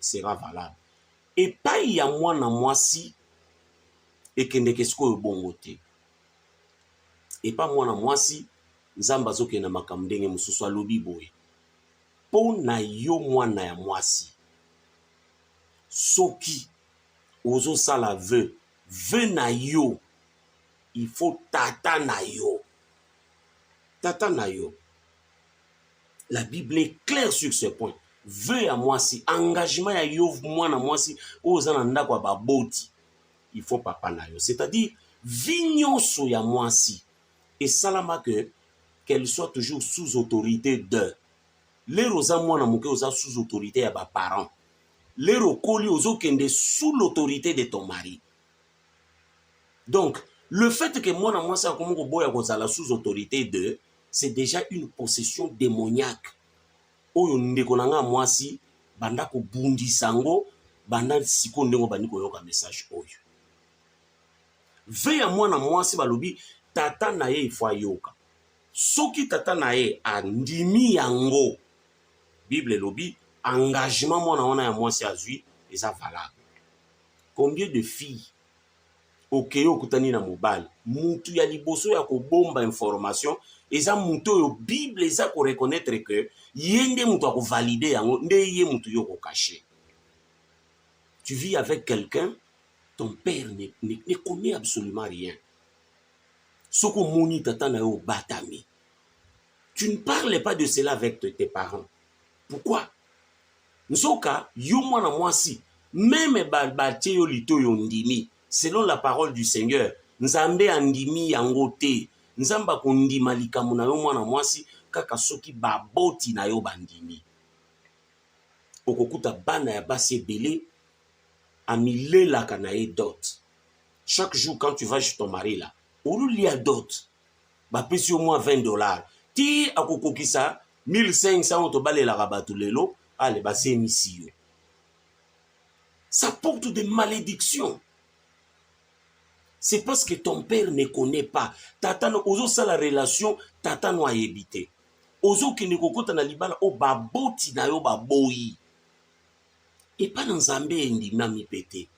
sera valable. Et pas y a moi na moi si et que ne qu'est-ce que bon côté. Et pas moi na moi si nzamba zo ke na makamdenge mususu alobi boy. Po na yo moi na ya moi si. Soki ozo sala veut na yo. Il faut tata na yo. Tata na yo. La Bible est claire sur ce point. Veuille à moi si engagement ya yo moi na moi si ozana ndako ba boti. Il faut papa na yo. C'est-à-dire vignoso ya moi si et salama que qu'elle soit toujours sous autorité de. Les rosa moi na moke oza sous autorité ya ba parents. Les rokoli ozo kende sous l'autorité de ton mari. Donc le fait que moi na moi ça comme ko boya kozala sous autorité de, c'est déjà une possession démoniaque. Oyo ndeko nanga mwasi banda ko bundi sango banda siko ndengo baniko yoka message oyo. Veya mwana mwasi balobi tata na ye ifwa yoka. Soki tata na ye andimi yango. Bible lobi engagement mwana wana ya mwasi azui eza valable. Combien de filles okeyo kutani na mobile mutu ya liboso ya ko bomba information eza mutu yo Bible eza ko reconnaître que yende mutu a ko valider yango nde ye mutu yo ko cacher. Tu vis avec quelqu'un, ton père ne connaît absolument rien. Soko moni tata na yo batami. Tu ne parles pas de cela avec tes parents. Pourquoi? Nsoka yo mwana mwasi même balbatie yo lito yo ndimi. Selon la parole du Seigneur, nzambe andimi yango te. Nzamba kondima likamu na yo mwana mwasi kaka soki baboti na yo bandimi. Okokuta bana ya basi ebele amilelaka na ye dot. Chaque jour quand tu vas chez ton mari là, olu lia dot. Ba pesi au moins $20. Ti akokokisa 1500 otobalelaka bato lelo, ale basi emisi yo. Ça porte des malédictions. C'est parce que ton père ne connaît pas. Tata no ozo sa la relation, tata no ayebite. Ozo ki ne kokota na libala o baboti na yo baboyi. Et pas dans Zambé ndima mi pété.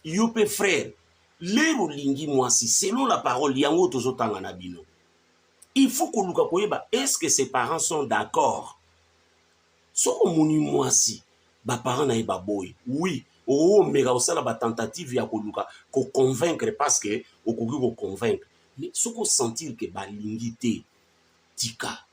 Yo pe frère, lero lingi mwasi selon la parole yango tozo tanga na bino. Il faut que luka koyeba est-ce que ses parents sont d'accord? So moni mwasi ba parents na ye baboyi. Oui. Oh, mais aussi la tentative ya koluka ko convaincre parce que o koki ko convaincre mais ce qu'on sentir que ba lingité tika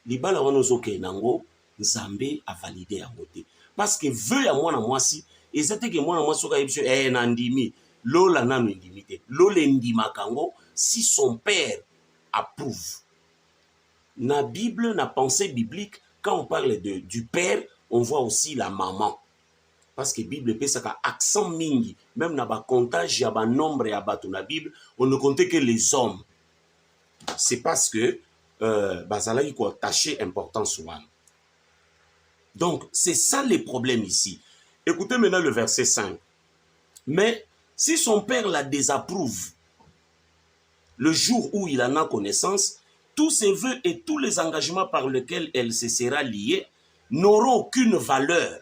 libala wana zoke nango nzambe a validé yango te parce que veut ya mwana mwasi ezate que mwana mwasi soka yebisho na ndimi lola nanu ndimité lola ndima kango si son père approuve. Na Bible na pensée biblique quand on parle du père on voit aussi la maman. Parce que la Bible peut ça accent mingi même na ba comptage ya ba nombre ya bato na Bible on ne comptait que les hommes. C'est parce que bazala il faut attacher importance au wana. Donc c'est ça le problème ici. Écoutez maintenant le verset 5. Mais si son père la désapprouve le jour où il en a connaissance, tous ses vœux et tous les engagements par lesquels elle se sera liée n'auront aucune valeur.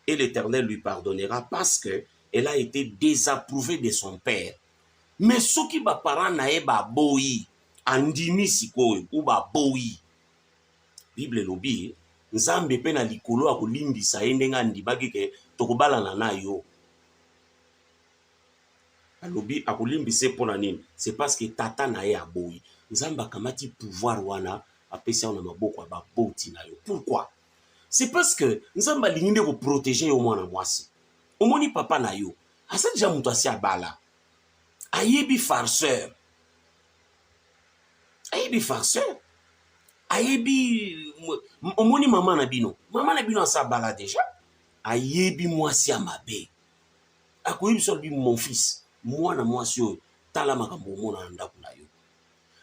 Et l'Éternel lui pardonnera parce qu'elle a été désapprouvée de son père. Mais ce qui va parler nae ba boyi, andimi sikoyo ou ba boyi. Bible lobi, nzambe pe na likolo akolimbisa ye ndenga ndibaki ke tokobalana na yo. Alobi akolimbise pona nini? C'est parce que tata nae aboyi. Nzambe akamati pouvoir wana apesa na maboko ya ba boti na yo. Pourquoi? C'est parce que nous avons besoin de protéger au moins mwasi. Au moins papa na yo. Asa déjà mutu asi abala. Ayebi farceur. Ayebi farceur. Ayebi au moins maman na bino. Maman na bino asa abala déjà. Ayebi mwasi amabe. Akoyebi so bi mon fils. Moi na mwasi yo tala makambo mona ndako na yo.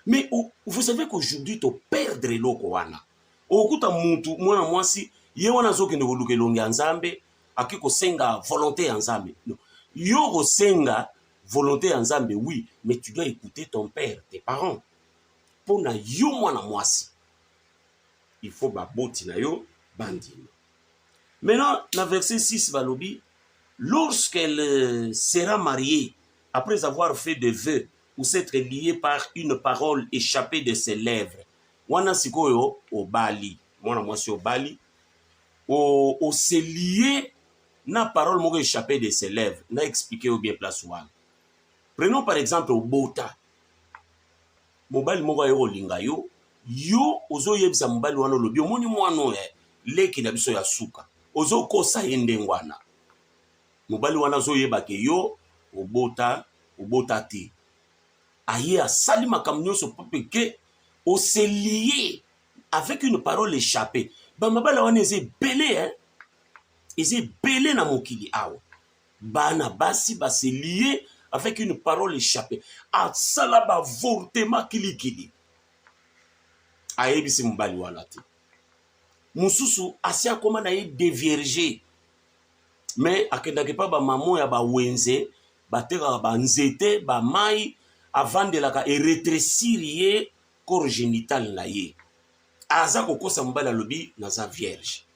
Mais vous savez qu'aujourd'hui to perdre loko wana. Okuta mutu mwana mwasi ye wana zoke ne koluka elongi ya nzambe akiko senga volonté ya nzambe. Non. Yo ko senga volonté ya nzambe oui, mais tu dois écouter ton père, tes parents. Pona yo mwana mwasi. Il faut baboti na yo bandima. Maintenant, dans verset 6, Valobi, lorsqu'elle sera mariée, après avoir fait des vœux ou s'être liée par une parole échappée de ses lèvres, wana sikoyo au bali, mwana mwasi au bali, au se lier na parole moko échappée de ses lèvres, na expliqué au bien place wana. Prenons par exemple au bota. Mobali moko ayo linga yo, yo ozo yebisa mobali wana lobi omoni mwano leki na biso ya suka. Ozo kosa yende ngwana. Mobali wana zo yebake yo obota te. Aye asali makambo nyonso popeke o se lier avec une parole échappée. Ba mobali wana eze belé hein. Eze belé na mokili awa. Bana basi ba se lier avec une parole échappée. Asala ba vortema kilikili. Aye bisi mobali wana te. Mususu asia koma na ye dévierger. Mais akendake pa ba mamo ya ba wenze bateka ba nzete ba mai avandelaka e rétrécir ye corps génital na ye aza kokosa mobali alobi naza vierge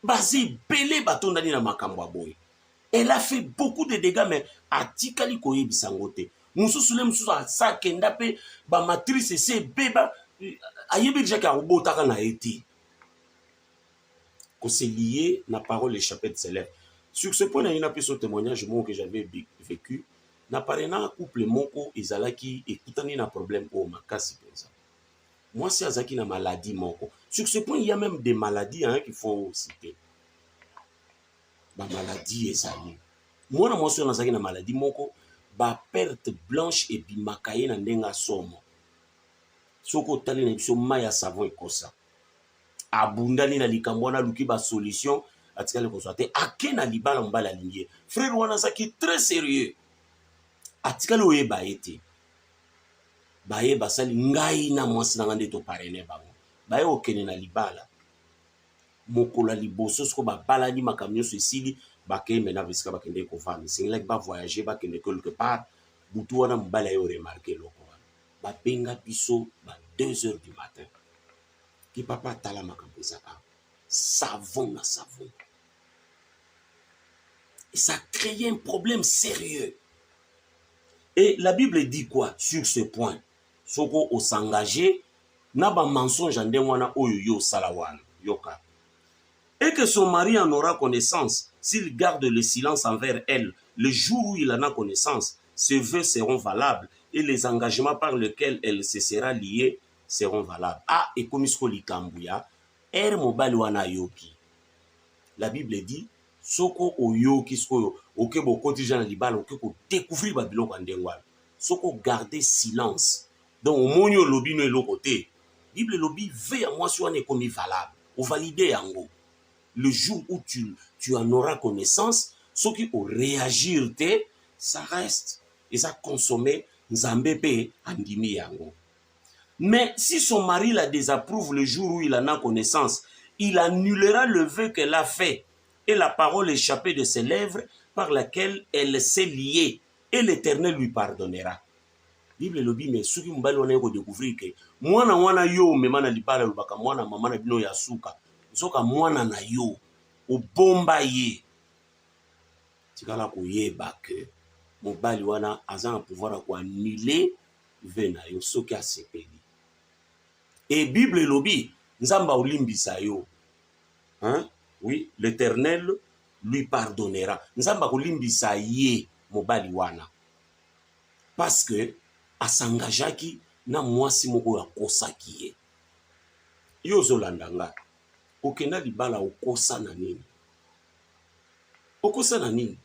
bazi belé batondani na makambo ya boye. Elle a fait beaucoup de dégâts mais atikali koyebisa ngo te. Mususu le mususu asakenda pe ba matrice se beba ayebi déjà ka robotaka na eti qu'on s'est lié na parole échappée de ses lèvres. Sur ce point, il y a un témoignage que j'avais vécu. Na parena couple moko ezalaki ekutani na problème au makasi penza. Moi c'est azaki na maladie moko. Sur ce point, il y a même des maladies hein, qu'il faut citer. Ba maladie ezali. Moi na moi azaki na maladie moko ba perte blanche et bimakaye na ndenga somo. Soko tali na biso maya savon ekosa. Abundani na likambo na luki ba solution atikale ko soate akena libala mbala lingie frère wana zaki très sérieux atikale oyeba ete baye basali ngai na mwasi na ngande to parene bango baye okene na libala mokola liboso sko ba balani makamyo so esili bakeye mena visika bakende ko vami singela ba voyager bakende quelque part butu wana mbala yo remarquer loko wana ba penga biso ba 2h du matin. Qui papa tala makambezaka savon na savon. Et ça crée un problème sérieux. Et la Bible dit quoi sur ce point? Soko o s'engager na ba mensonge ndengwana oyo yo salawana yoka. Et que son mari en aura connaissance s'il garde le silence envers elle le jour où il en a connaissance, ses vœux seront valables et les engagements par lesquels elle se sera liée seront valables. Ah, et comme isko likambuya, er mobali wana yoki. La Bible dit, soko o yoki sko oke bo kotija na libala oke ko découvrir babilo kwa ndengwana. Soko garder silence. Donc au monyo lobi no elo côté. Bible lobi veille à moi sur ane comme valable. Ou valider yango. Le jour où tu en auras connaissance, ce qui au réagir te, ça reste et ça consommer nzambepe andimi yango. Mais si son mari la désapprouve le jour où il en a connaissance, il annulera le vœu qu'elle a fait et la parole échappée de ses lèvres par laquelle elle s'est liée, et l'Éternel lui pardonnera. Bible lobi mais soki mbali wana ko découvrir que mwana wana yo mema na libala lubaka mwana mama na bino ya suka soka mwana na yo o bomba ye tikala ko yeba que mobali wana aza pouvoir ko annuler vœu na yo soki asepeli. Et Bible lobi nzamba olimbisa yo. Hein? Oui, l'Éternel lui pardonnera. Nzamba olimbisa ye mobali wana. Parce que asangajaki na mwasi moko ya kosaki ye. Yo zolandanga. Okenda libala okosa na nini? Okosa na nini?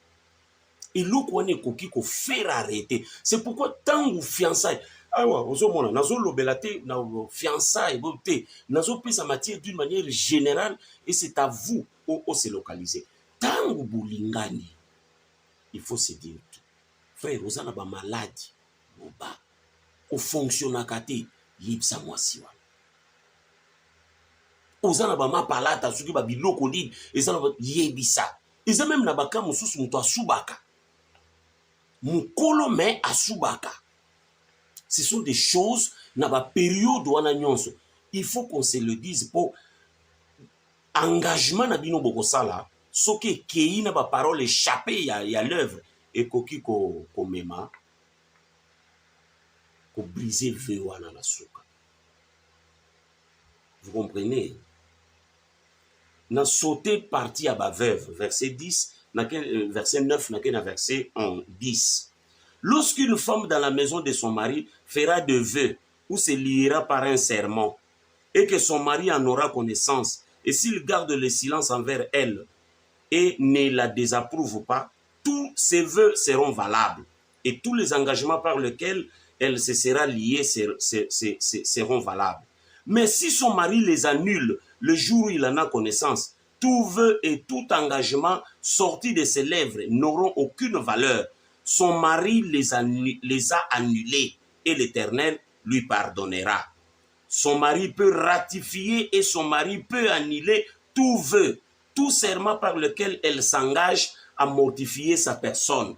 Eloko wana ekoki ko faire arrêter. C'est pourquoi tant ou fiançailles awa ozomona nazo lobela te na fiançailles bote nazo pesa matière d'une manière générale et c'est à vous au se localiser. Tant ou bulingani il faut se dire tout. Frère ozana ba maladie boba o fonctionnaka te yibsa mwasi wana. Ozana ba mapalata suki ba biloko lini ezana yebisa. Eza même na baka mususu muto asubaka. Mukolo me asubaka. Ce sont des choses na ba période wana nyonso. Il faut qu'on se le dise pour engagement na bino bokosala soki ekei na baparole échappé ya l'œuvre ekoki komema brise vœu wana na suka. Vous comprenez? Na sauté partie à ba veuve, verset 10, verset 9, na verset 10. Lorsqu'une femme dans la maison de son mari fera de vœux ou se liera par un serment et que son mari en aura connaissance, et s'il garde le silence envers elle et ne la désapprouve pas, tous ses vœux seront valables et tous les engagements par lesquels elle se sera liée seront valables. Mais si son mari les annule le jour où il en a connaissance, tout vœu et tout engagement sortis de ses lèvres n'auront aucune valeur. Son mari les a annulés et l'Éternel lui pardonnera. Son mari peut ratifier et son mari peut annuler tout vœu, tout serment par lequel elle s'engage à mortifier sa personne.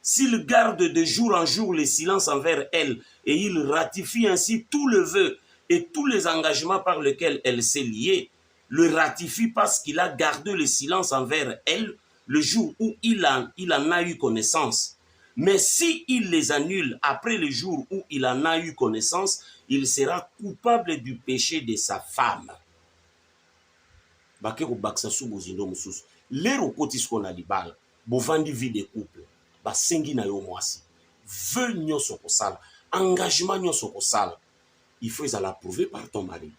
S'il garde de jour en jour le silence envers elle et il ratifie ainsi tout le vœu et tous les engagements par lesquels elle s'est liée, le ratifie parce qu'il a gardé le silence envers elle le jour où il en a eu connaissance. Mais s'il les annule après le jour où il en a eu connaissance, il sera coupable du péché de sa femme. Bake ko baksa su bozindo mususu. Lero kotis ko na libala, bovandi vie de couple. Basengi na yo mwasi. Vœu nyonso kosala, engagement nyonso kosala. Il faut la prouver par ton mari.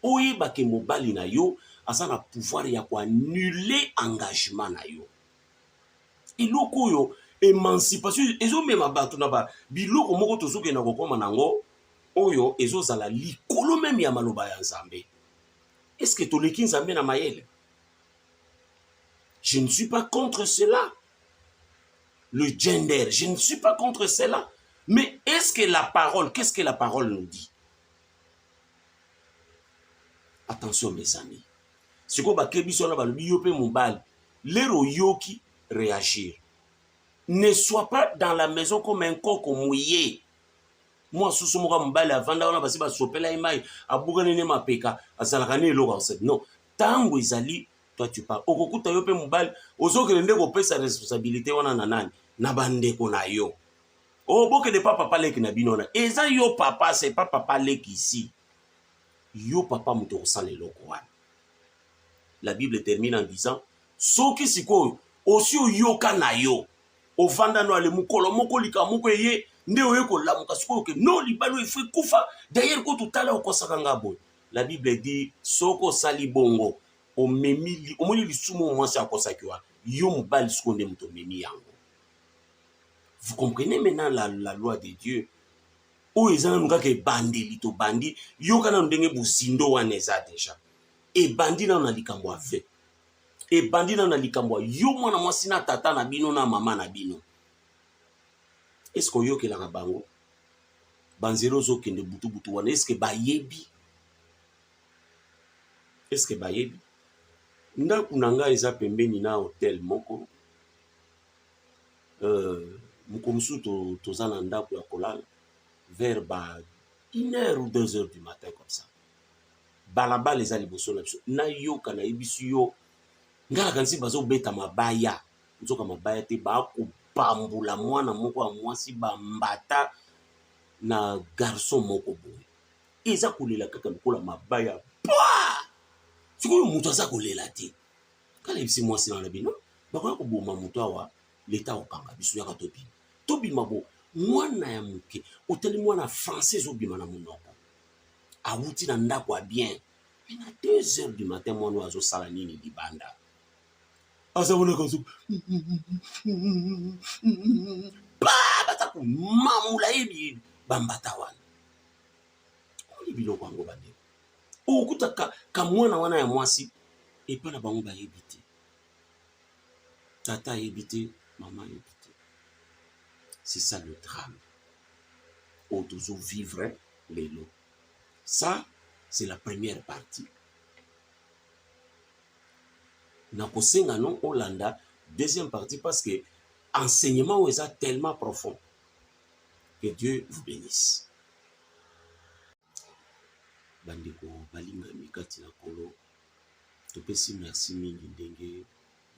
Oye bake mobali na yo, asa na pouvoir ya ko annuler engagement na yo. Iloko yo émancipation ezo mema bato na ba biloko moko tozoke na kokoma nango oyo ezo zala likolo même ya maloba ya Nzambe. Est-ce que toleki Nzambe na mayele? Je ne suis pas contre cela. Le gender, je ne suis pas contre cela. Mais est-ce que la parole, qu'est-ce que la parole nous dit? Attention mes amis. Ce qu'on va kebiso na balobi yo pe mobali, lero yoki réagir. Ne sois pas dans la maison comme un coq mouillé. Moi, sous ce moment, je vais me sopela imai, abugane ne mapeka, azalakane eloko set. Non, tango izali, toi tu parles. Okokuta yo pe mobali, ozokelende ko pesa responsabilité wana na nani, na bandeko na yo. Oh, boke de papa leki na binona. Eza yo papa, c'est pas papa leki ici. Yo papa muto kosala eloko wana. La Bible termine en disant, soki sikoyo, osi yoka na yo. Ovanda no ale mukolo moko lika moko ye nde oyeko lamuka sikoyo ke no libalo ifo kufa d'ailleurs ko tutala okosaka ngabo. La Bible dit soko sali bongo omemi omoni lisumu mwasi akosaki wa yo mobali siko nde muto memi yango. Vous comprenez maintenant la loi de Dieu? O ezana nuka ke bandeli to bandi yo kana ndenge buzindo wana eza déjà. E bandi na na likambo ave. E bandi na na likambo yo mwana mwasi na tata na bino na mama na bino. Est-ce que yo ke la bango? Banzero zo kende butu butu wana est-ce que bayebi? Est-ce que bayebi? Ndaku nanga eza pembeni na hotel moko. Mukomsu toza na ndaku ya kolala vers 1h ou 2h du matin comme ça. Balabala eza liboso na biso. Na yo kana yebisu yo ngala kanisi bazo beta mabaya. Nzoka mabaya te ba ko pambula mwana moko wa mwasi bambata na garçon moko boye. Eza kolela kaka lokola mabaya. Sikoyo mutu aza kolela te. Kala yebisi mwasi na bino bakoya koboma mutu awa leta okanga biso yaka tobima. Tobima bo mwana ya muke oteli mwana français obima na monoko. Awuti na ndako a bien. Mais à 2h du matin mwana azo sala nini libanda. Azabona kazo. Bataku mamula yebi bambata wana. Oli biloko yango bande. Okuta ka mwana wana ya mwasi epa na bango bayebite. Tata yebite, maman yebite. C'est ça le drame. On toujours vivre les lots. Ça, c'est la première partie. Nakosenga non Hollanda, deuxième partie parce que enseignement est tellement profond. Que Dieu vous bénisse. Bandeko balinga mikati na kolo topesi merci mingi ndenge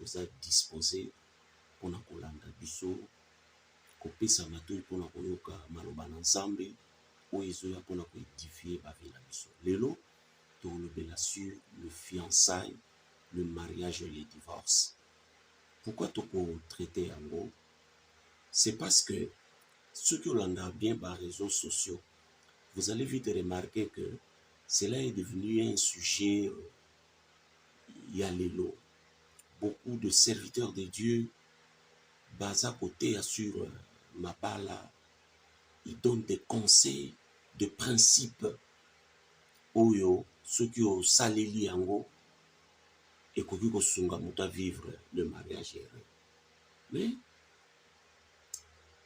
oza disposé mpona kolanda biso kopesa matoi mpona koyoka maloba na nzambe oyo ezoya mpona koédifie bavi na biso. Lelo tolobela sur le fiançailles, le mariage et le divorce. Pourquoi tokotraite yango? C'est parce que ceux qui ont bien par réseaux sociaux, vous allez vite remarquer que cela est devenu un sujet yalelo. Beaucoup de serviteurs de Dieu, basés à côté sur Mabala, ils donnent des conseils, des principes. Oyo, ceux qui ont saleli yango, et qui ont sunga muta vivre le mariage heureux. Mais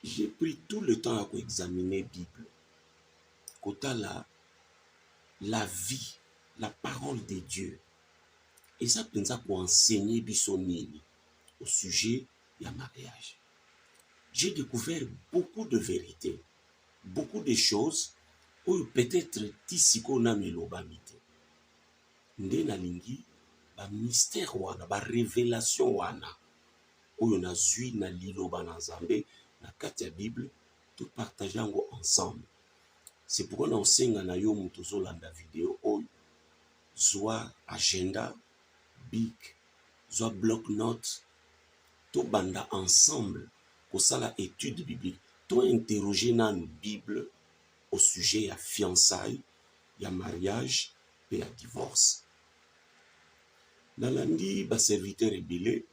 j'ai pris tout le temps à examiner la Bible. Kota la vie, la parole de Dieu. Et ça peut nous enseigner bisonini au sujet du mariage. J'ai découvert beaucoup de vérités, beaucoup de choses où peut-être tisiko na melobamite. Nde na lingi ba mystère wana, ba révélation wana. Oyo na zui na liloba na Nzambe na kati ya Bible, tout partager yango ensemble. C'est pourquoi na osenga na yo mutu ozolanda vidéo oyo zwa agenda big, zwa bloc note, to banda ensemble kosala étude biblique, to interroger na Bible au sujet ya fiançailles, ya mariage et ya divorce. Nalandi ba serviteur ebele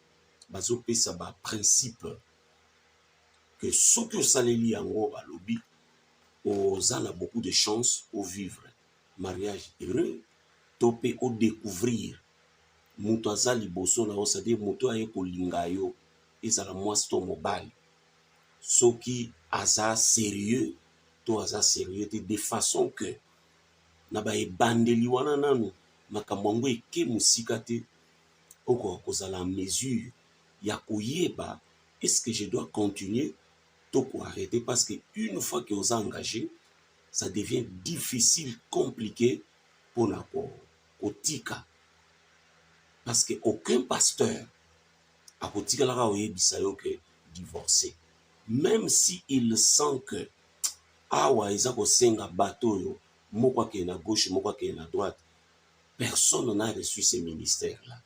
bazopesa ba principe que soki osaleli yango balobi oza na beaucoup de chance au vivre mariage heureux, to pe au découvrir mutu aza liboso na yo, c'est-à-dire mutu aye kolinga yo ezala mwasi to mobali, soki aza sérieux to aza sérieux te, de façon que na ba ebandeli wana nanu makambo yango eke musika te, okoka kozala en mesure ya koyeba est-ce que je dois continuer to ko arrêter, parce que une fois que vous engagé, ça devient difficile, compliqué pour na kotika, parce que aucun pasteur a kotika la oyebisa yo que divorcer, même si il sent que awa eza kosenga bato yo moko ke na gauche moko ke na droite, personne n'a reçu ce ministère là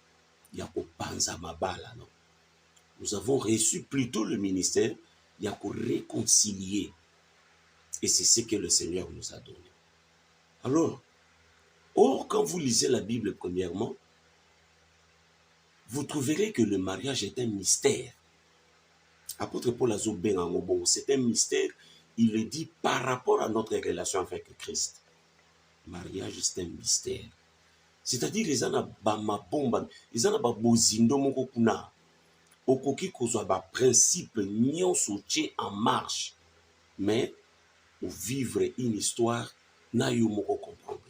ya kopanza mabala, non. Nous avons reçu plutôt le ministère ya ko réconcilier, et c'est ce que le Seigneur nous a donné. Alors, quand vous lisez la Bible premièrement, vous trouverez que le mariage est un mystère. Apôtre Paul Azobeng en Obon, c'est un mystère, il le dit par rapport à notre relation avec Christ. Mariage, c'est un mystère. C'est-à-dire, ils ont ba mabomba, ils ont ba bozindo moko kuna. Okoki kozwa ba principe nyonso tie en marche, mais ou vivre une histoire na yo moko comprendre.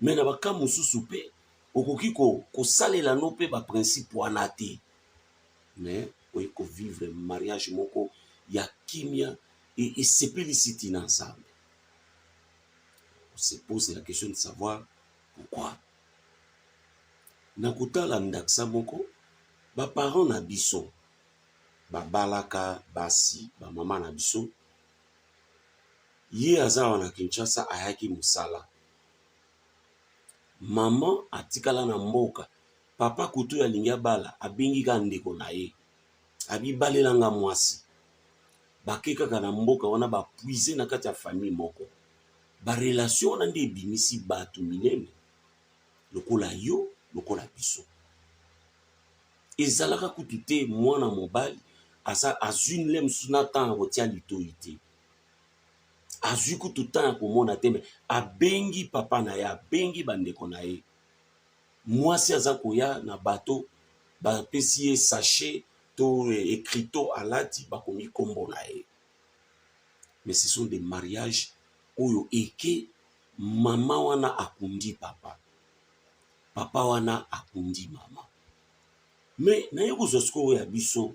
Mais na baka mususu pe okoki ko salela no pe ba principe wana te, mais oyi ko vivre mariage moko ya kimia et seplicité ensemble. On se pose la question de savoir pourquoi. Nakutala ndaksa moko ba parents na biso ba balaka basi ba mama na biso, ye aza wana Kinshasa ayaki musala, mama atikala na mboka, papa kutu ya lingia bala abengi ka ndeko na ye abibalelanga mwasi, bakekaka na mboka wana bapuise na kati ya famille moko, ba relation na nde ebimisi bato minene lokola yo lokola biso. Ezalaka kutu te mwana mobali asa azwi nle mususu na temps kotia litoi te, azwi kutu temps komona te, me abengi papa na ye, abengi bandeko na ye, mwasi aza koya na bato bapesi ye sachet to écriteau alati bakomi kombo na ye. Mais ce sont des mariages oyo eke mama wana akundi papa, papa wana akundi mama. Mais na ye kozwa sikoyo ya biso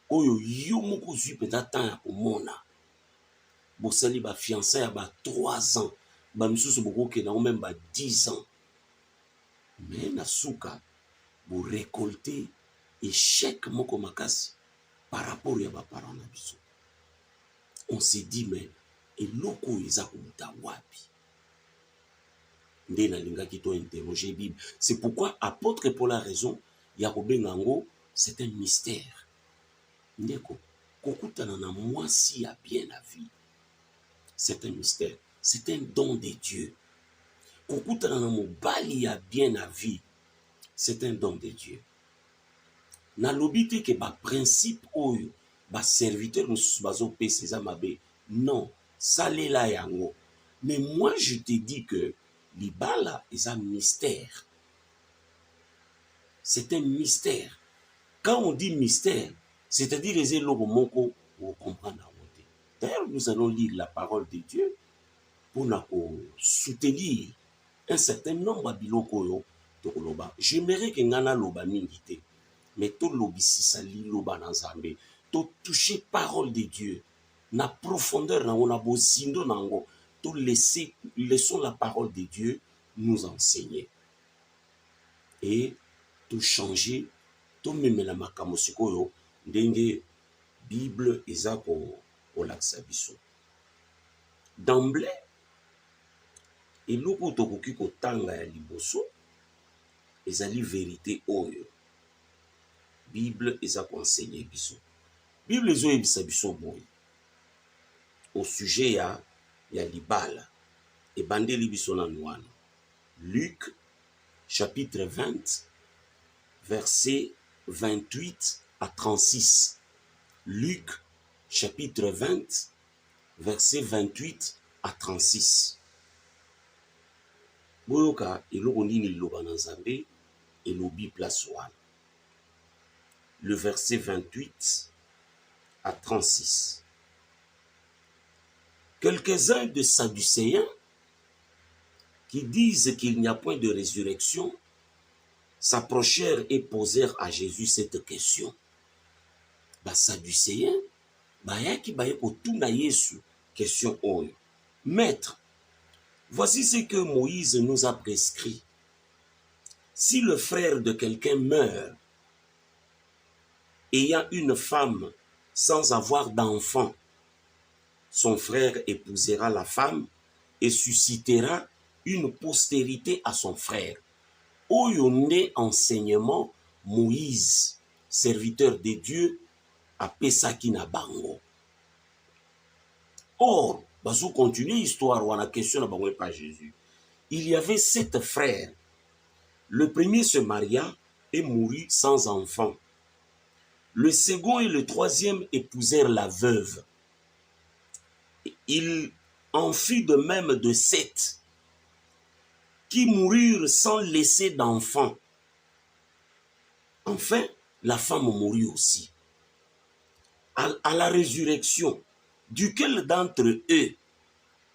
oyo yo moko zwi peta temps ya komona bosali ba fiançailles ya ba 3 ans, ba misusu bokokenda ngo même ba 10 ans. Mais na suka vous récoltez échec moko makasi par rapport ya ba parents na biso. On s'est dit mais eloko eza kouta wapi? Nde na lingaki to interroger Bible. C'est pourquoi apôtre Paul a raison, ya kobengango c'est un mystère. Ndeko kokutana na mwasi ya bien la vie. C'est un mystère, c'est un don de Dieu. Kokutana na mobali ya bien la vie, c'est un don de Dieu. Na lobité que ba principe oyo ba serviteur mususu bazo pesa eza mabe. Non, salela yango. Mais moi je te dis que libala est un mystère. C'est un mystère. Quand on dit mystère, c'est-à-dire les élogos moko pour comprendre. D'ailleurs, nous allons lire la parole de Dieu pour nous soutenir un certain nombre de biloko. J'aimerais que ngana loba mingite, mais tout lobisisa li loba na Nzambe, tout toucher parole de Dieu, na profondeur na on a bozindo nango, tout laissons la parole de Dieu nous enseigner et tout changer, tout même la makamosiko yo ndenge Bible eza ko laksa biso. D'emblée, eloko tokoki kotanga ya liboso ezali vérité oyo Bible eza conseiller biso. Bible ezo yebisa biso boye au sujet ya libala ebandeli biso na nwana. Luc chapitre 20 verset 28 à 36. Luc chapitre 20 verset 28 à 36. Boyoka eloko nini liloba na Nzambe elobi place wana. Le verset 28 à 36. Quelques-uns de Sadducéens qui disent qu'il n'y a point de résurrection s'approchèrent et posèrent à Jésus cette question. Ba Sadducéens bayaki baye kotuna Yesu question oyo. Maître, voici ce que Moïse nous a prescrit. Si le frère de quelqu'un meurt, ayant une femme sans avoir d'enfant, son frère épousera la femme et suscitera une postérité à son frère. Oyo nde enseignement Moïse, serviteur de Dieu, a pesaki na bango. Or, bazo continuer l'histoire ou la question na bango par Jésus. Il y avait 7 frères. Le premier se maria et mourut sans enfant. Le second et le troisième épousèrent la veuve. Il en fut de même de 7 qui moururent sans laisser d'enfants. Enfin, la femme mourut aussi. À la résurrection, duquel d'entre eux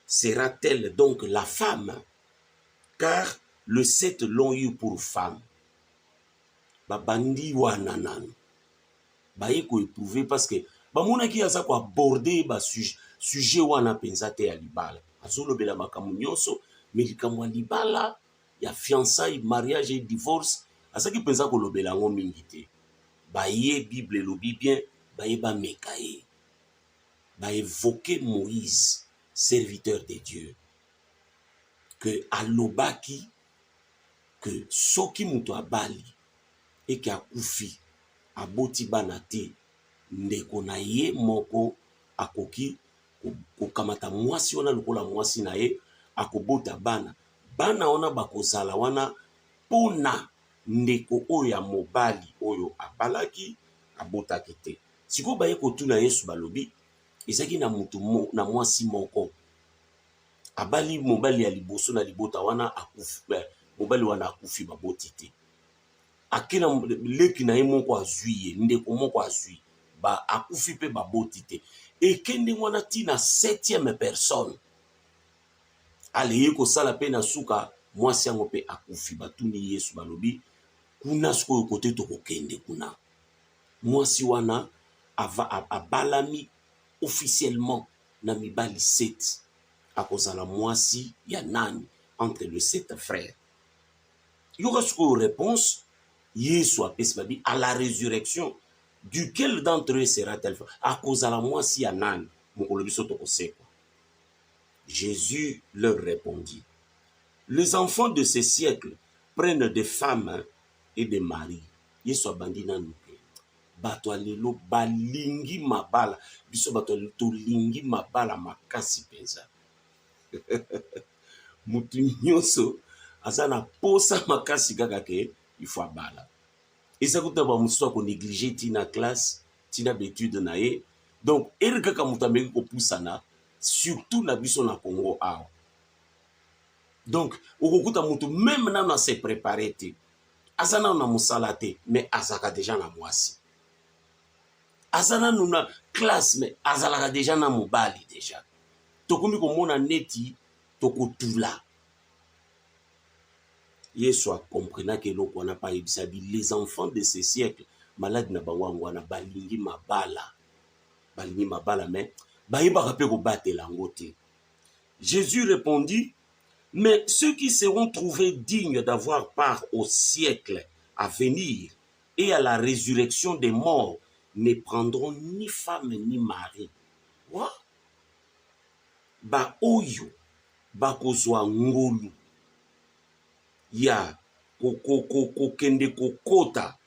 sera-t-elle donc la femme? Car le 7 l'ont eu pour femme. Babandi wananan. Baye ko éprouver parce que bamona ki aza ko aborder ba sujet wana penzate ya libala. Azolobela makambo nyonso, mais likambo libala ya fiançailles, mariage et divorce, azaki penza ko lobela ngo mingi te. Baye Bible lobi bien, baye ba mekaye. Ba évoquer Moïse, serviteur de Dieu. Que alobaki que soki muto abali et ki akufi aboti bana te ndeko na ye moko akoki kokamata mwasi wana lokola mwasi na ye akobota bana wana bakozala wana pona ndeko oyo ya mobali oyo abalaki abotaki te. Siko baye kotuna Yesu balobi ezaki na mutu na mwasi moko abali mobali ya liboso na libota wana akufi, mobali wana akufi baboti te. Akena leki na ye moko azwi ye, ndeko moko azwi, ba akufi pe baboti te. Ekende wana ti na 7e personne. Ale ye kosala pe na suka mwasi yango pe akufi, batuni Yesu balobi kuna sikoyo kote tokokende kuna. Mwasi wana abalami officiellement na mibali 7. Akozala mwasi ya nani entre les 7 frères. Il y aura ce qu'on réponse, Yesu à la résurrection, duquel d'entre eux sera-t-elle fait? À cause de la moi si anan, Jésus leur répondit, les enfants de ce siècle prennent des femmes et des maris. Yesu abandi nanu pe. Bato alelo balingi mabala, biso bato tolingi mabala makasi penza. Mutu nyonso aza na posa makasi kaka ke il faut abala. Eza kuta ba musu ko négliger tina classe, tina d'étude na ye. Donc eri kaka mutu ameki ko pusana surtout na biso na Congo awa. Donc okokuta mutu même nano se préparer te. Aza nano na musala te, mais azaka déjà na mwasi. Aza nano na classe, mais azalaka déjà na mobali déjà. Tokomi komona neti tokotula. Yesu a compris que l'on n'a pas les enfants de ce siècle malades na bawangwa na balingi mabala mais bayeba pe ko batela ngote. Jésus répondit, mais ceux qui seront trouvés dignes d'avoir part au siècle à venir et à la résurrection des morts ne prendront ni femme ni mari. What? Ba oyo ba kozwa ngolu ya kokende kokota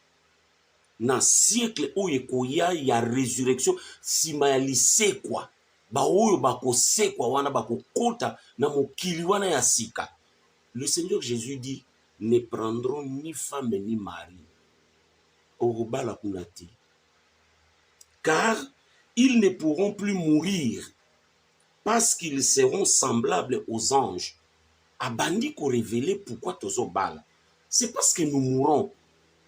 na siècle oyo ekoya ya résurrection sima ya lisekwa ba oyo bakosekwa wana bakokota na mokili wana ya sika. Le Seigneur Jésus dit, ne prendront ni femme ni mari. Orobala kunati. Car ils ne pourront plus mourir parce qu'ils seront semblables aux anges. Abandi ko révéler pourquoi tozo bala. C'est parce que nous mourons.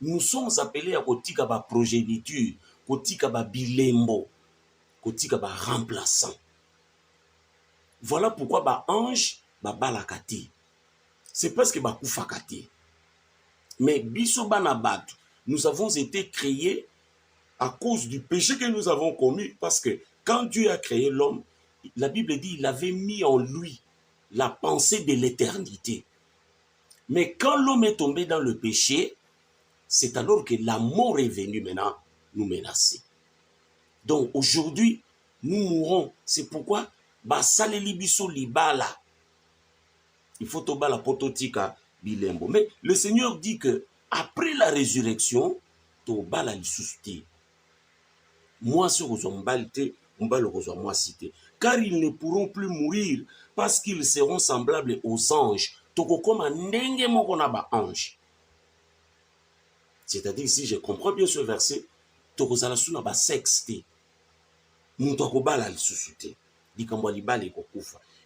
Nous sommes appelés à kotika ba progéniture, kotika ba bilembo, kotika ba remplaçant. Voilà pourquoi ba ange ba balakati. C'est parce que ba kufakati. Mais biso bana batu, nous avons été créés à cause du péché que nous avons commis, parce que quand Dieu a créé l'homme, la Bible dit il avait mis en lui la pensée de l'éternité. Mais quand l'homme est tombé dans le péché, c'est alors que la mort est venue maintenant nous menacer. Donc aujourd'hui, nous mourrons. C'est pourquoi basaleli biso libala. Il faut toba la pototika bilembo. Mais le Seigneur dit que après la résurrection, toba la lisusuti. Moi sur ozombalite, mbalo moi cité. Car ils ne pourront plus mourir parce qu'ils seront semblables aux anges. C'est-à-dire, si je comprends bien ce verset,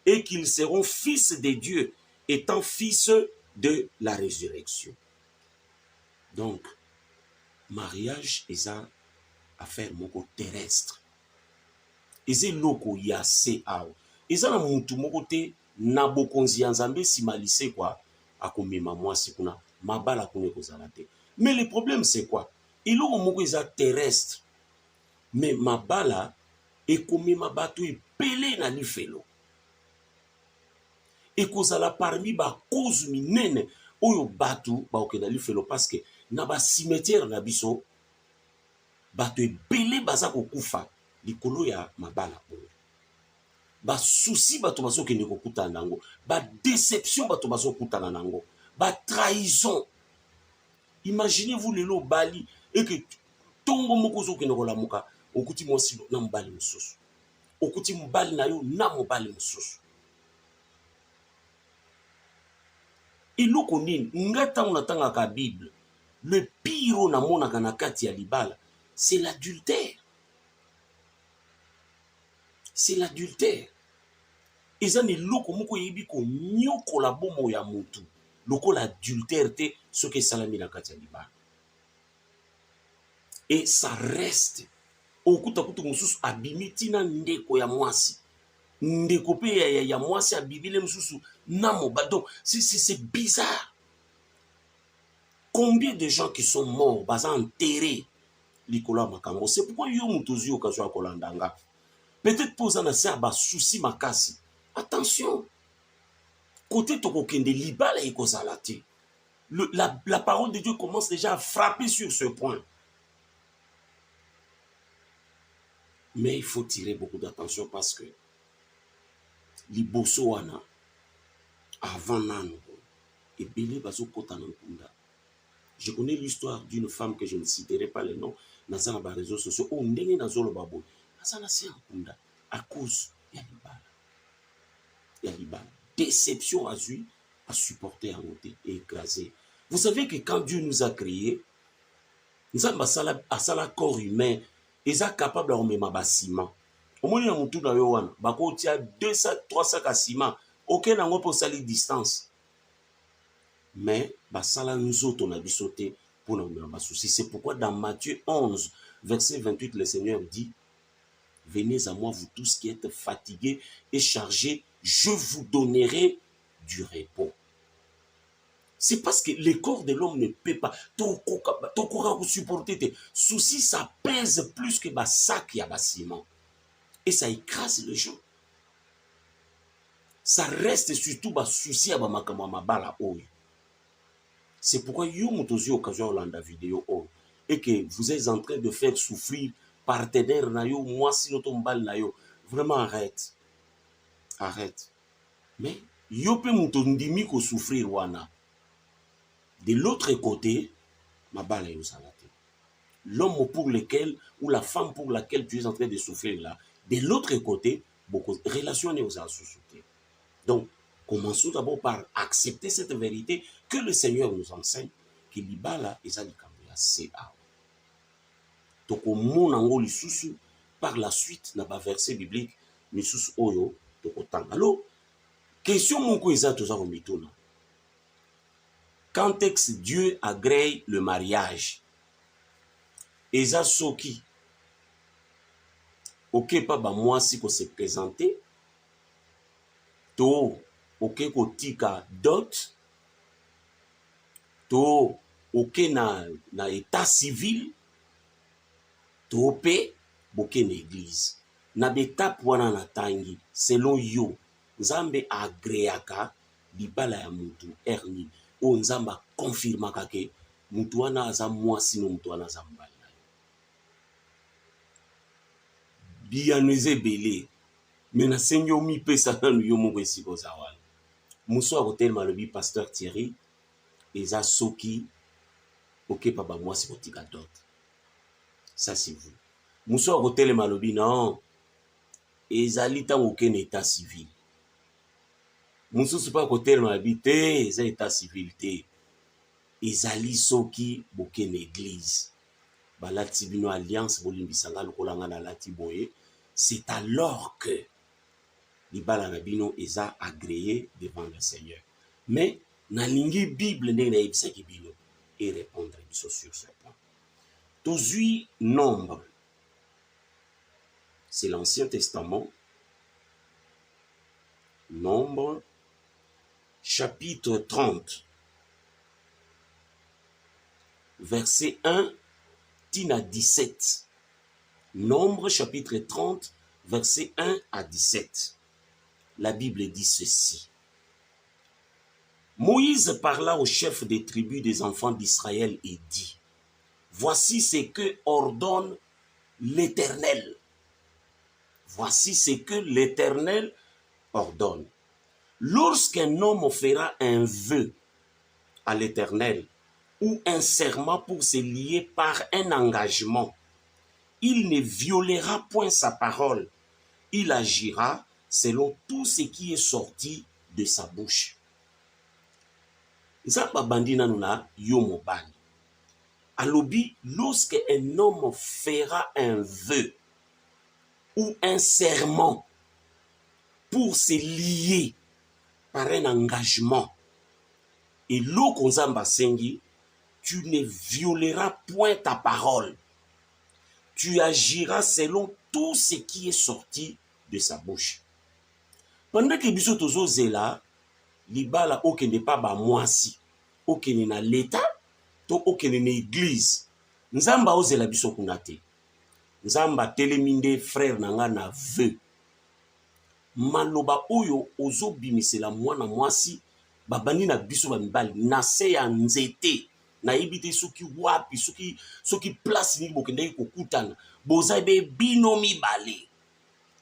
et qu'ils seront fils de Dieu, étant fils de la résurrection. Donc, mariage est une affaire terrestre. Et loko ya se awo. Eza na mutu moko te na bokonzi ya Nzambe simalise kwa akomema mwasi kuna mabala kuna kozala te. Mais le problème c'est quoi? Iloko moko eza terrestre. Mais mabala ekomema bato epele na lifelo. Ekozala parmi ba cause minene oyo bato ba okenda lifelo parce que na ba cimetière na biso bato ebele baza kokufa likolo ya mabala oyo. Ba souci bato baso kende kokutana nango, ba déception bato baso kutana nango, ba trahison. Imaginez-vous lelo bali et que tongo moko zo kende kolamuka okuti mwasi na mobali mususu. Okuti mobali na yo na mobali mususu. Eloko nini ngata unatanga ka Bible. Le pire na monaka na kati ya libala, c'est l'adultère. C'est l'adultère. Eza ni loko moko yebi ko nyoko la bomo ya mutu. Loko l'adultère te ce que salami na kati ya libala. Et ça reste. Okuta kutu mususu abimi tina ndeko ya mwasi. Ndeko pe ya mwasi abibile mususu namo bado. C'est bizarre. Combien de gens qui sont morts, baza enterrés likola makambo. C'est pourquoi yo mutuzi okazo akolandanga. Peut-être pour ça, ça a souci makasi. Attention. Côté toko kende libala eko zalati. La parole de Dieu commence déjà à frapper sur ce point. Mais il faut tirer beaucoup d'attention parce que liboso wana avant nano et belé bazo kota na nkunda. Je connais l'histoire d'une femme que je ne citerai pas le nom dans les réseaux sociaux où ndenge na zolo babo azana si nkunda à cause ya libala. Ya libala. Déception à lui à supporter en côté et écraser. Vous savez que quand Dieu nous a créés, nous avons un corps humain, ils sont capables de remettre un ciment. Au moins, il y a un tout dans le wan, bako tia 200, 300 à ciment. Aucun n'en peut salir distance. Mais, basala nous autres, on a dû sauter pour nous mettre un souci. C'est pourquoi dans Matthieu 11, verset 28, le Seigneur dit, venez à moi, vous tous qui êtes fatigués et chargés, je vous donnerai du repos. C'est parce que le corps de l'homme ne peut pas. Ton corps supporter tes soucis, ça pèse plus que le sac et le ciment. Et ça écrase les gens. Ça reste surtout le souci à la oyo. C'est pourquoi vous avez occasion de la vidéo et que vous êtes en train de faire souffrir partenaire na yo, moi si l'autre mbal na yo. Vraiment arrête. Arrête. Mais yo pe muto ndimi ko souffrir wana. De l'autre côté, l'homme pour lequel, ou la femme pour laquelle tu es en train de souffrir là, de l'autre côté, beaucoup de relations ne vous a sous-souté. Donc, commençons d'abord par accepter cette vérité que le Seigneur nous enseigne, que l'ibala est à l'ikambia c'est-à. Donc, au monde en haut, par la suite, dans le verset biblique, nous sous oyo, donc autant. Alors, question mon ko eza toza komituna. Quand est-ce que Dieu agrée le mariage? Eza soki. Ok, pas bah moi si qu'on s'est présenté. To, ok, ko tika dot. To, ok na état civil. To pe, ok na église. Na beta wana na tangi, selon yo, Nzambe agréaka libala ya mutu erni. O Nzamba confirma kake mutu wana aza mwasi no mutu wana aza mbali na yo. Biyano eza ebele me nasengi omipesa nanu yo moko esika oza wana. Muso akotelema alobi Pasteur Thierry eza soki okepa bamwasi kotika dot. Ça c'est vous. Muso akotelema alobi non ezali ntango okende état civil. Mususu pa kotelema alobi te eza état civil te. Ezali soki bokende église. Balati bino alliance bolimbisanga lokolanga na lati boye. C'est alors que libala na bino eza agréé devant le Seigneur. Mais na lingi Bible ndenge na yebisaki bino et répondre biso sur ce point. Tozui nombre. C'est l'Ancien Testament. Nombre chapitre 30. Verset 1 à 17. Nombre chapitre 30, verset 1 à 17. La Bible dit ceci. Moïse parla au chef des tribus des enfants d'Israël et dit, voici ce que ordonne l'Éternel. Voici ce que l'Éternel ordonne. Lorsqu'un homme fera un vœu à l'Éternel ou un serment pour se lier par un engagement, il ne violera point sa parole. Il agira selon tout ce qui est sorti de sa bouche. Nzamba bandina nuna yo mobali. Alobi, lorsque un homme fera un vœu ou un serment pour se lier par un engagement, et l'eau Nzamba sengi, tu ne violeras point ta parole. Tu agiras selon tout ce qui est sorti de sa bouche. Pendant que biso tozo zela, libala okende pa ba mwasi, okende na l'État, to okende na église. Nzamba ozela biso kuna te. Nzamba teleminde frère nanga na vœu. Maloba oyo ozo bimisela mwana mwasi, babandi na biso bamibali na se ya nzete nayebi te soki wapi soki place nini bokendeki kokutana boza ebe bino mibale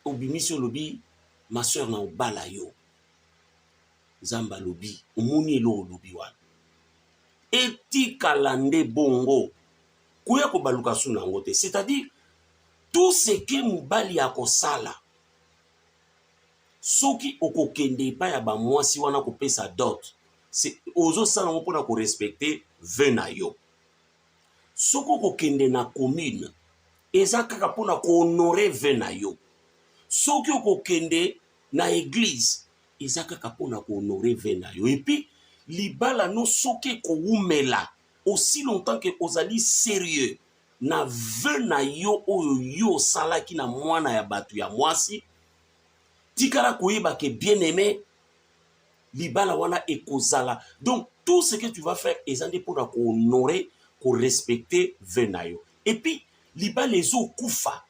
obimisi olobi ma sœur na obala yo nzambe alobi omoni elo olobi wana etikala nde bongo koya kobaluka su na yango te, c'est-à-dire tout ce que mobali akosala soki okokende epai ya bamwasi wana kopesa dot ozosala yango mpona korespecte ve na yo. Soki okokende na commune eza kaka mpona kohonore ve na yo. Soki okokende na église eza kaka mpona kohonore ve na yo. Epuis libala no soki ekowumela aussi longtemps que ozali sérieux na ve na yo oyo yo osalaki na mwana ya bato ya mwasi tikala koyeba ke bien aimé libala wana ekozala. Donc tout ce que tu vas faire eza nde mpona kohonorer korespecte ve na yo. Et puis libala ezokufa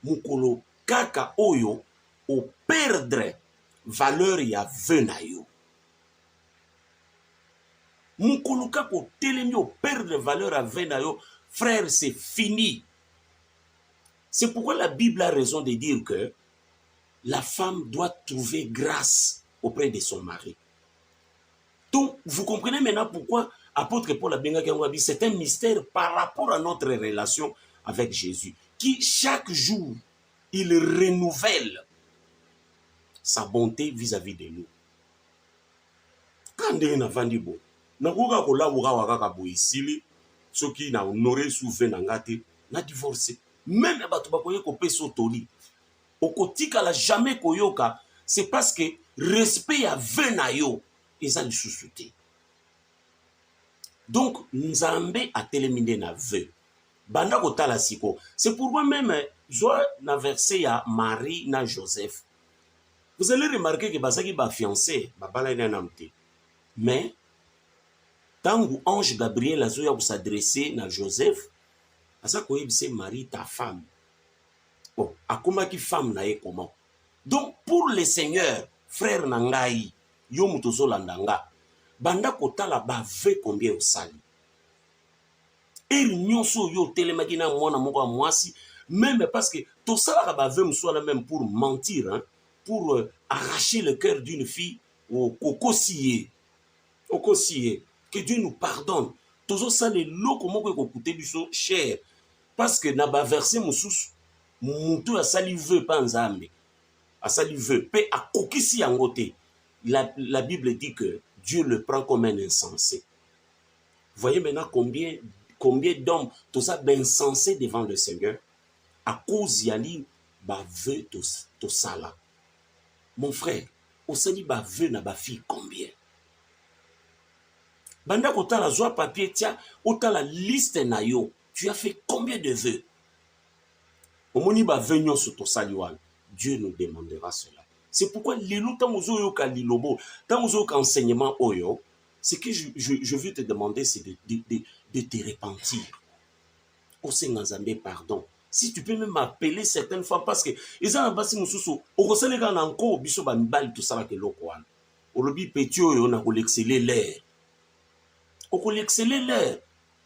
mokolo kaka oyo operdre valeur ya ve na yo. Mokolo kaka otelemi operdre valeur ya ve na yo, frère, c'est fini. C'est pourquoi la Bible a raison de dire que la femme doit trouver grâce auprès de son mari. Donc, vous comprenez maintenant pourquoi apôtre Paul a bien dit c'est un mystère par rapport à notre relation avec Jésus, qui chaque jour, il renouvelle sa bonté vis-à-vis de nous. Quand on a vendu bon, nakoka kolaboka wakaka boisili, soki na honoré souve na ngate, na divorcé. Même bato bakoye ko peso toli. Okotika la jamais koyoka, c'est parce que respect ya ve na yo eza lisusu te. Donc nzambe ateleminde na ve. Banda kotala siko. C'est pourquoi même joie na verset ya Marie na Joseph. Vous allez remarquer que bazaki ba fiancé, ba bala ina namte. Mais tangu ange Gabriel azoya ko s'adresser na Joseph, asa koyebise Marie ta femme. Bon, akoma ki femme na ye comment? Donc pour le Seigneur, frère nangai, yo mutozo landanga, banda kotala ba ve combien osali. Eri nyonso yo telemaki na mwana moko mwasi, même parce que tout ça la ba ve msala même pour mentir, hein, pour arracher le cœur d'une fille au kokosiye. Okosiye, que Dieu nous pardonne. Tozo ça le loko moko ko coûter biso cher parce que na ba verset mususu mutu asali veut pas nzambe. Asali veut pe akokisi yango te. La Bible dit que Dieu le prend comme un insensé. Voyez maintenant combien d'hommes tout ça ben insensé devant le Seigneur à cause yali ba veut to sala. Mon frère, osali ba veut na ba fille combien? Banda kota la joie papier tia ota la liste na yo. Tu as fait combien de vœux? Omoni ba vœux nyonso to saliwan. Dieu nous demandera cela. C'est pourquoi lilo tamuzo yo ka lilobo, tamuzo ka enseignement oyo, ce que je veux te demander c'est de te repentir. Au Seigneur Nzambe pardon. Si tu peux même m'appeler certaines fois parce que ils ont basi mususu, okosele ka na nko biso ba mibali to sala ke lokwana. Olobi petit oyo na ko l'exceller l'air. Oko l'exceller l'air.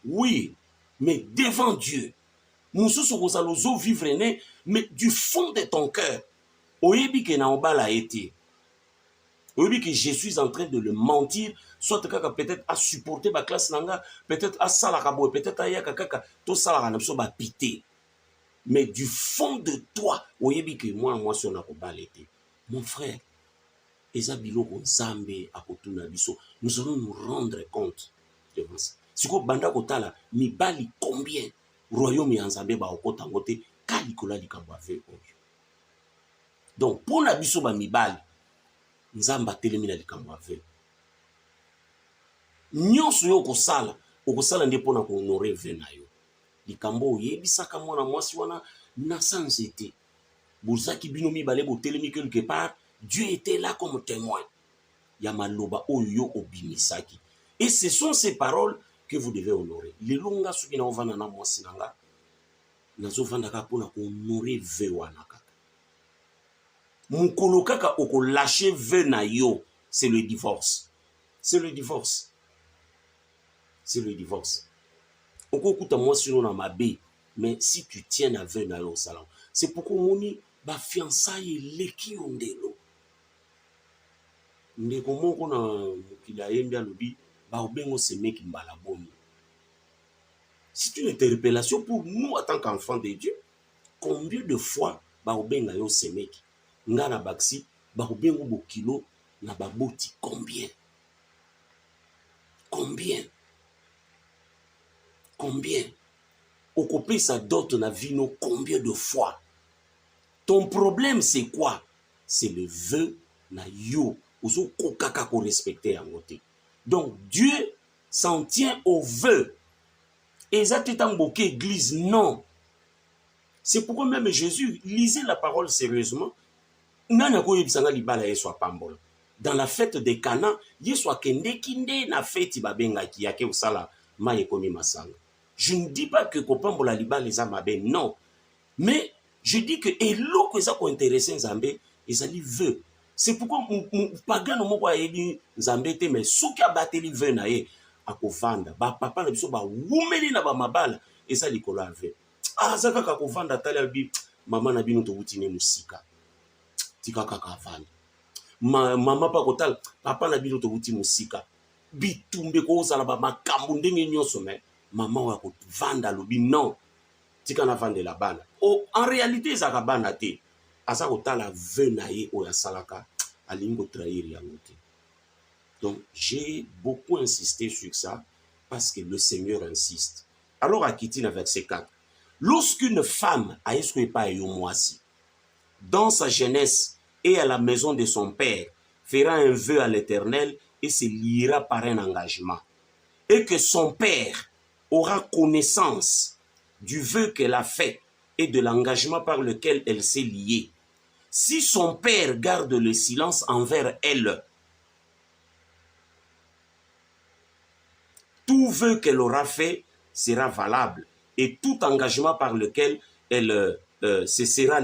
Oui, mais devant Dieu. Mususu kozalozo vivre né, mais du fond de ton cœur. Oyebi ke na obala été. Oyebi que je suis en train de le mentir, soit kaka peut-être à supporter ma classe nanga, peut-être à salaka boy, peut-être à yaka kaka, tout salaka na so ba pité. Mais du fond de toi, oyebi que moi si on a obala été. Mon frère, eza biloko nzambe akotuna biso. Nous allons nous rendre compte devant ça. Siko banda kotala mibali combien royaume ya nzambe ba okota ngote kalikola likambo ave oyo. Donc pour na biso ba mibali nzamba telemi na likambo ave. Nyonso yo okosala nde pona ko honorer ve na yo. Likambo oyebisaka mwana mwasi wana na sansete. Bozaki bino mibale bo telemi quelque part, Dieu était là comme témoin. Ya maloba oyo yo obimisaki. Et ce sont ces paroles que vous devez honorer. Les longa soki na ovanda na mwasi nanga nazo vanda ka pona ko honorer ve wana kaka. Mukolo kaka oko lâcher ve na yo, c'est le divorce. c'est le divorce. C'est le divorce. Okukuta moi sinon na mabe, mais si tu tiens à vœu na yo salon, c'est pourquoi moni ba fiançailles leki ondelo. Ndeko moko na mokila yembi alobi ba obengo se meki mbala boni. C'est une interpellation pour nous en tant qu'enfants de Dieu. Combien de fois ba obenga yo se meki nga na baksi ba obengo bo kilo na baboti combien? Combien? Combien? Occuper sa dot na vino combien de fois? Ton problème c'est quoi? C'est le vœu na yo. Ozo kokaka ko respecter en côté. Donc Dieu s'en tient au vœu. Et ça tout en bouquet église non. C'est pourquoi même Jésus lisez la parole sérieusement. Nana ko yebisanga libala yeso pambol. Dans la fête de Cana, yeso akende kinde na fête babenga ki yake usala maye komi masanga. Je ne dis pas que kopambola libala les amabe non. Mais je dis que eloko eza ko intéresser Nzambe, ezali veut. C'est pourquoi pagano moko ayebi Nzambe te mais soki abateli vœu na ye akovanda ba papa na biso ba wumeli na ba mabala eza likolo ave. Ah zaka ka kovanda tala bi mama na bino to butine musika. Tika kaka vanda. Mama pa kotal papa na bino to buti musika. Bitumbe ko zala ba makambu ndenge nyonso mais maman wa ko vanda lobi non. Tika na vande la bana. Oh, en réalité zaka bana te. Asa kotala vœu na ye o ya salaka alingo trahir yango te. Donc j'ai beaucoup insisté sur ça parce que le Seigneur insiste. Alors à Kittina verset 4. Lorsqu'une femme a escoué pas yomoisi dans sa jeunesse et à la maison de son père fera un vœu à l'Éternel et se liera par un engagement et que son père aura connaissance du vœu qu'elle a fait et de l'engagement par lequel elle s'est liée. Si son père garde le silence envers elle, tout vœu qu'elle aura fait sera valable et tout engagement par lequel elle se sera